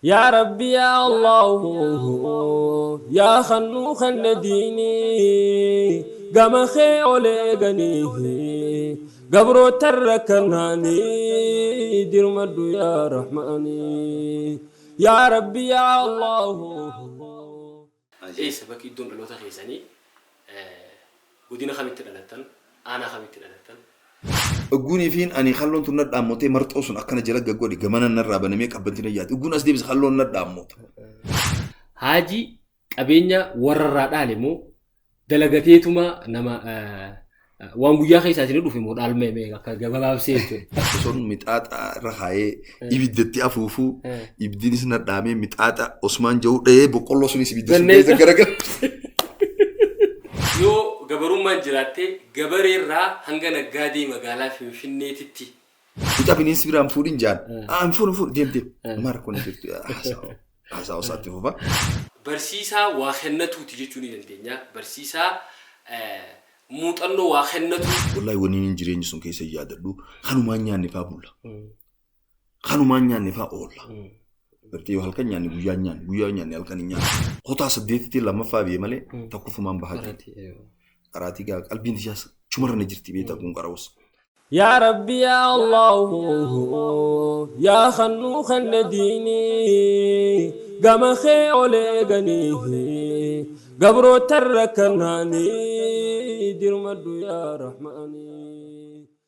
يا ربي يا الله يا خنوخ النديني قام خيولي غنيه قبرو تركناني دير مدو يا رحماني يا ربي يا الله ايه سبك يدون لو تخيساني ودينا خميت دلتن انا خميت دلتن أقولي فين أني خلون تند أموتي مرت أصلا أكنا جلك أقولي كمان نرى بنميك أبنتنا جات أقول ناس دي بس خلون ند أموت haji qabenya warra dhalemo dalagateetuma nama waan guyyaa keessaatiin dhufe moo dhalmee akka gabaabseetu son mixaaxa rahaye ibiddatti afuufu ibdinis nadhaamee mixaaxa Osmaan Jawuu dhee boqqolloo sunis ibiddatti garagar yoo gabarummaan jiraatte gabareerraa hanga naggaadee magaalaa Finfinneetitti Kita binis biram fuudin jaan fuudin deem mara kun jirtu haasaa osaatti fufa barsiisaa waa kennatuuti jechuun ni dandeenya barsiisaa muuxannoo waa kennatu wallahi waniin jireenyi sun keessa yaadadhu kanumaan nyaanni faa bulla kanumaan nyaanni faa oolla berti yoo halkan nyaanni guyyaa nyaanni halkan nyaanni hotaa saddeetitti lammaffaa biyya malee takkufumaan bahate qaraati gaa qalbiin isaas chumarra jirti beeta kun qarawus يا ربي يا الله يا خنوخ النديني قام خيولي غنيه قبرو تركناني دير مدو يا رحماني